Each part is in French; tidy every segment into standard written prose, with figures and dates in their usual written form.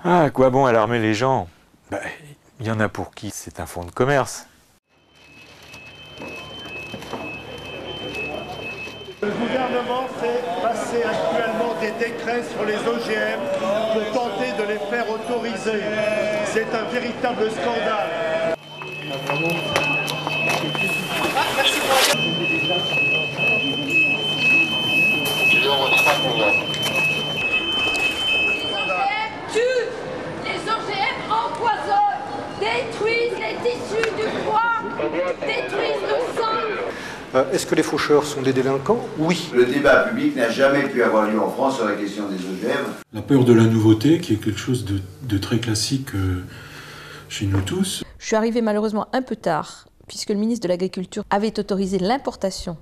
Ah, à quoi bon alarmer les gens? Il y en a pour qui c'est un fonds de commerce. Le gouvernement fait passer actuellement des décrets sur les OGM pour tenter de les faire autoriser. C'est un véritable scandale. Les OGM empoisonnent, détruisent les tissus du foie, détruisent le sang. Est-ce que les faucheurs sont des délinquants? Oui. Le débat public n'a jamais pu avoir lieu en France sur la question des OGM. La peur de la nouveauté, qui est quelque chose de très classique chez nous tous. Je suis arrivée malheureusement un peu tard, puisque le ministre de l'Agriculture avait autorisé l'importation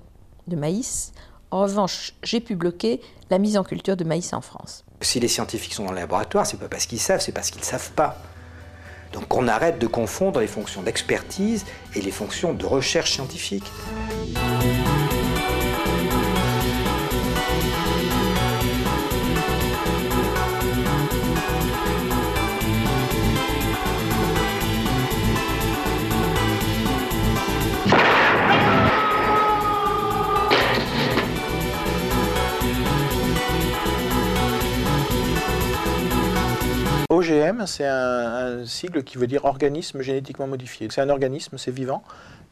de maïs. En revanche, j'ai pu bloquer la mise en culture de maïs en France. Si les scientifiques sont dans le laboratoire, c'est pas parce qu'ils savent, c'est parce qu'ils ne savent pas. Donc on arrête de confondre les fonctions d'expertise et les fonctions de recherche scientifique. OGM, c'est un sigle qui veut dire organisme génétiquement modifié. C'est un organisme, c'est vivant,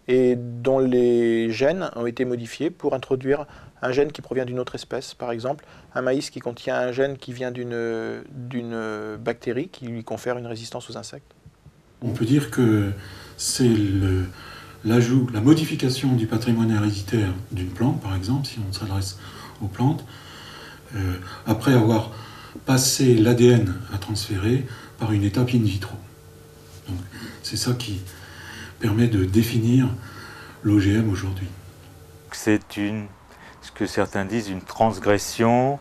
et dont les gènes ont été modifiés pour introduire un gène qui provient d'une autre espèce. Par exemple, un maïs qui contient un gène qui vient d'une bactérie qui lui confère une résistance aux insectes. On peut dire que c'est l'ajout, la modification du patrimoine héréditaire d'une plante, par exemple, si on s'adresse aux plantes, après avoir passé l'ADN à transférer par une étape in vitro. Donc, c'est ça qui permet de définir l'OGM aujourd'hui. C'est ce que certains disent, une transgression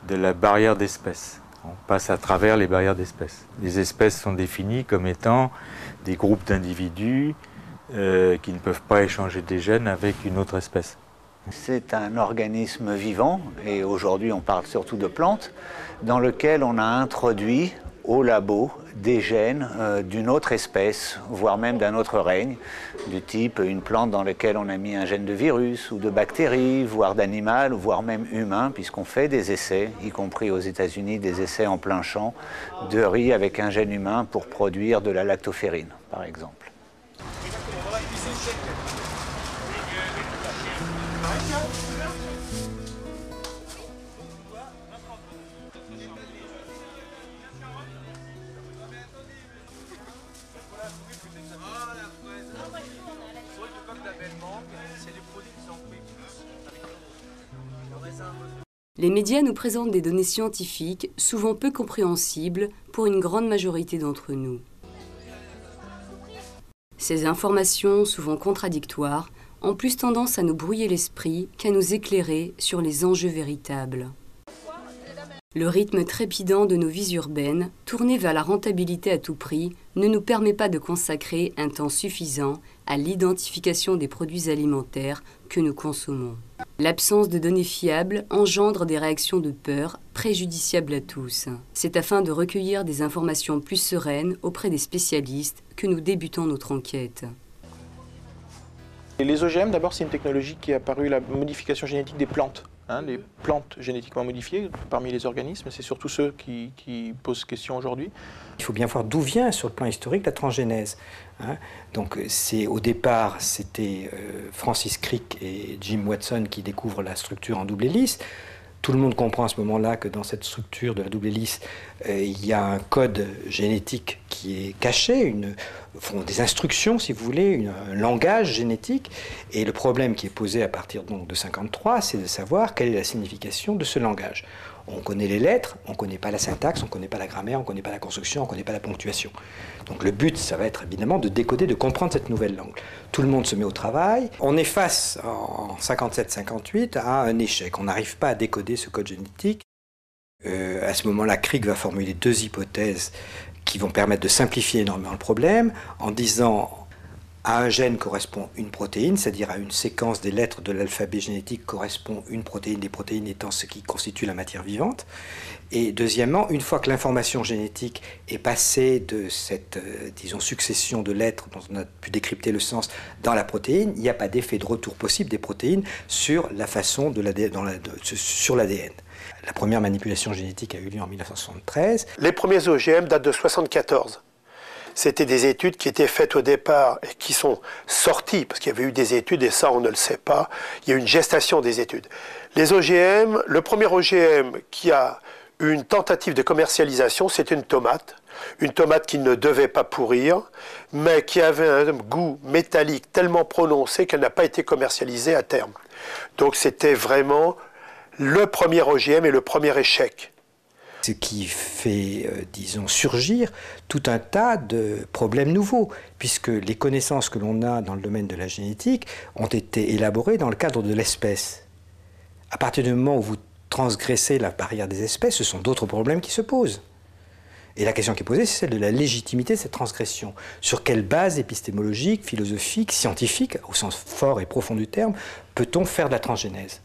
de la barrière d'espèces. On passe à travers les barrières d'espèces. Les espèces sont définies comme étant des groupes d'individus qui ne peuvent pas échanger des gènes avec une autre espèce. C'est un organisme vivant, et aujourd'hui on parle surtout de plantes, dans lequel on a introduit au labo des gènes d'une autre espèce, voire même d'un autre règne, du type une plante dans laquelle on a mis un gène de virus ou de bactéries, voire d'animal, voire même humain, puisqu'on fait des essais, y compris aux États-Unis, des essais en plein champ, de riz avec un gène humain pour produire de la lactoferrine, par exemple. Les médias nous présentent des données scientifiques, souvent peu compréhensibles pour une grande majorité d'entre nous. Ces informations, souvent contradictoires, ont plus tendance à nous brouiller l'esprit qu'à nous éclairer sur les enjeux véritables. Le rythme trépidant de nos vies urbaines, tournées vers la rentabilité à tout prix, ne nous permet pas de consacrer un temps suffisant à l'identification des produits alimentaires que nous consommons. L'absence de données fiables engendre des réactions de peur préjudiciables à tous. C'est afin de recueillir des informations plus sereines auprès des spécialistes que nous débutons notre enquête. Et les OGM, d'abord, c'est une technologie qui est apparue, la modification génétique des plantes. Les plantes génétiquement modifiées, parmi les organismes, c'est surtout ceux qui posent question aujourd'hui. Il faut bien voir d'où vient, sur le plan historique, la transgénèse. Donc, au départ, c'était Francis Crick et Jim Watson qui découvrent la structure en double hélice. Tout le monde comprend à ce moment-là que dans cette structure de la double hélice, il y a un code génétique qui est caché, des instructions, si vous voulez, un langage génétique. Et le problème qui est posé à partir donc, de 1953, c'est de savoir quelle est la signification de ce langage. On connaît les lettres, on ne connaît pas la syntaxe, on ne connaît pas la grammaire, on ne connaît pas la construction, on ne connaît pas la ponctuation. Donc le but, ça va être évidemment de décoder, de comprendre cette nouvelle langue. Tout le monde se met au travail. On est face, en 57-58, à un échec. On n'arrive pas à décoder ce code génétique. À ce moment-là, Crick va formuler deux hypothèses qui vont permettre de simplifier énormément le problème, en disant À un gène correspond une protéine, c'est-à-dire à une séquence des lettres de l'alphabet génétique correspond une protéine, des protéines étant ce qui constitue la matière vivante. Et deuxièmement, une fois que l'information génétique est passée de cette, disons, succession de lettres dont on a pu décrypter le sens dans la protéine, il n'y a pas d'effet de retour possible des protéines sur la façon de sur l'ADN. La première manipulation génétique a eu lieu en 1973. Les premiers OGM datent de 1974. C'était des études qui étaient faites au départ et qui sont sorties, parce qu'il y avait eu des études, et ça on ne le sait pas, il y a eu une gestation des études. Les OGM, le premier OGM qui a eu une tentative de commercialisation, c'était une tomate qui ne devait pas pourrir, mais qui avait un goût métallique tellement prononcé qu'elle n'a pas été commercialisée à terme. Donc c'était vraiment le premier OGM et le premier échec. Ce qui fait, disons, surgir tout un tas de problèmes nouveaux, puisque les connaissances que l'on a dans le domaine de la génétique ont été élaborées dans le cadre de l'espèce. À partir du moment où vous transgressez la barrière des espèces, ce sont d'autres problèmes qui se posent. Et la question qui est posée, c'est celle de la légitimité de cette transgression. Sur quelle base épistémologique, philosophique, scientifique, au sens fort et profond du terme, peut-on faire de la transgénèse?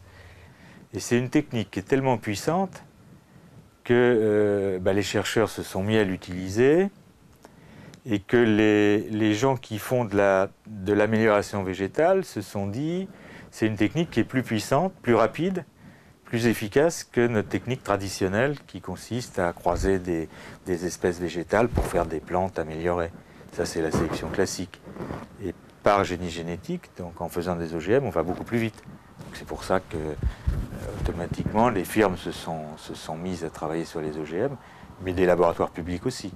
Et c'est une technique qui est tellement puissante que les chercheurs se sont mis à l'utiliser et que les gens qui font de l'amélioration végétale se sont dit c'est une technique qui est plus puissante, plus rapide, plus efficace que notre technique traditionnelle qui consiste à croiser des espèces végétales pour faire des plantes améliorées. Ça, c'est la sélection classique. Et par génie génétique, donc en faisant des OGM, on va beaucoup plus vite. C'est pour ça que automatiquement les firmes se sont mises à travailler sur les OGM, mais des laboratoires publics aussi.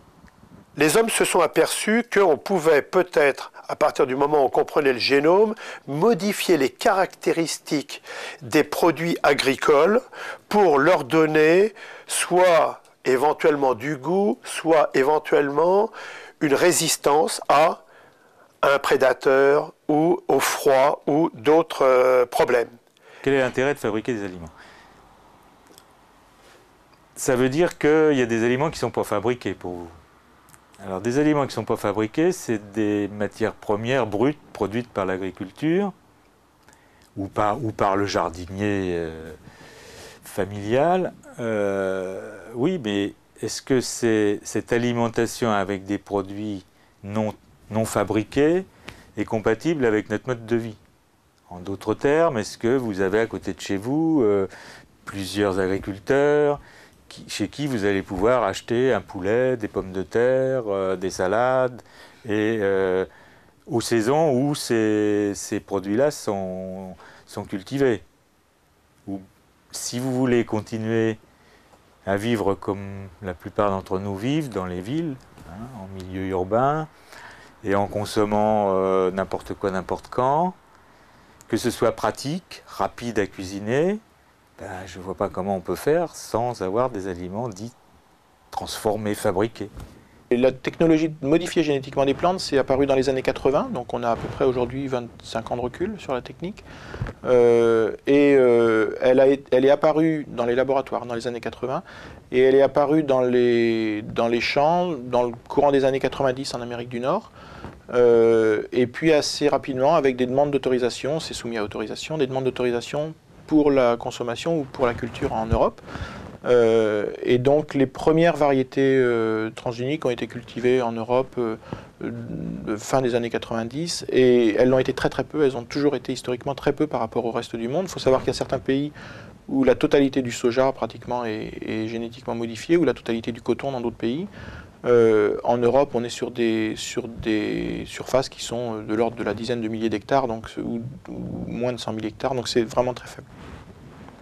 Les hommes se sont aperçus qu'on pouvait peut-être, à partir du moment où on comprenait le génome, modifier les caractéristiques des produits agricoles pour leur donner soit éventuellement du goût, soit éventuellement une résistance à un prédateur ou au froid ou d'autres problèmes. Quel est l'intérêt de fabriquer des aliments? Ça veut dire qu'il y a des aliments qui ne sont pas fabriqués pour vous. Alors des aliments qui ne sont pas fabriqués, c'est des matières premières brutes produites par l'agriculture ou par le jardinier familial. Oui, mais est-ce que cette alimentation avec des produits non fabriqués est compatible avec notre mode de vie? En d'autres termes, est-ce que vous avez à côté de chez vous plusieurs agriculteurs chez qui vous allez pouvoir acheter un poulet, des pommes de terre, des salades, et aux saisons où ces produits-là sont cultivés? Ou si vous voulez continuer à vivre comme la plupart d'entre nous vivent dans les villes, en milieu urbain, et en consommant n'importe quoi, n'importe quand, que ce soit pratique, rapide à cuisiner, je ne vois pas comment on peut faire sans avoir des aliments dits transformés, fabriqués. Et la technologie de modifier génétiquement des plantes, c'est apparu dans les années 80, donc on a à peu près aujourd'hui 25 ans de recul sur la technique. Elle est apparue dans les laboratoires dans les années 80, et elle est apparue dans les champs dans le courant des années 90 en Amérique du Nord. Et puis assez rapidement, avec des demandes d'autorisation, c'est soumis à autorisation, des demandes d'autorisation pour la consommation ou pour la culture en Europe. Et donc les premières variétés transgéniques ont été cultivées en Europe fin des années 90, et elles l'ont été très très peu, elles ont toujours été historiquement très peu par rapport au reste du monde. Il faut savoir qu'il y a certains pays où la totalité du soja pratiquement est génétiquement modifiée, ou la totalité du coton dans d'autres pays. En Europe, on est sur des surfaces qui sont de l'ordre de la dizaine de milliers d'hectares, ou moins de 100 000 hectares, donc c'est vraiment très faible.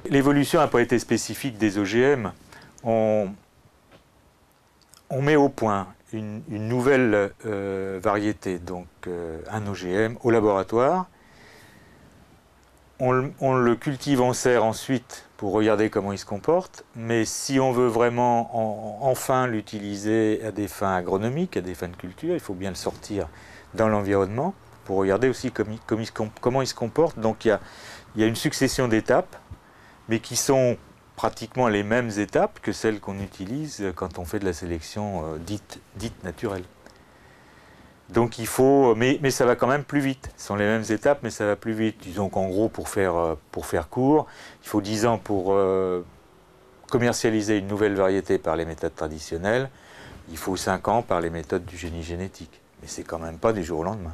L'évolution n'a pas été spécifique des OGM. On met au point une nouvelle variété, donc un OGM, au laboratoire. On le cultive en serre ensuite pour regarder comment il se comporte, mais si on veut vraiment enfin l'utiliser à des fins agronomiques, à des fins de culture, il faut bien le sortir dans l'environnement pour regarder aussi comment il se comporte. Donc il y a une succession d'étapes, mais qui sont pratiquement les mêmes étapes que celles qu'on utilise quand on fait de la sélection dite naturelle. Donc il faut, mais ça va quand même plus vite. Ce sont les mêmes étapes, mais ça va plus vite. Disons qu'en gros, pour faire court, il faut 10 ans pour commercialiser une nouvelle variété par les méthodes traditionnelles. Il faut 5 ans par les méthodes du génie génétique. Mais c'est quand même pas du jour au lendemain.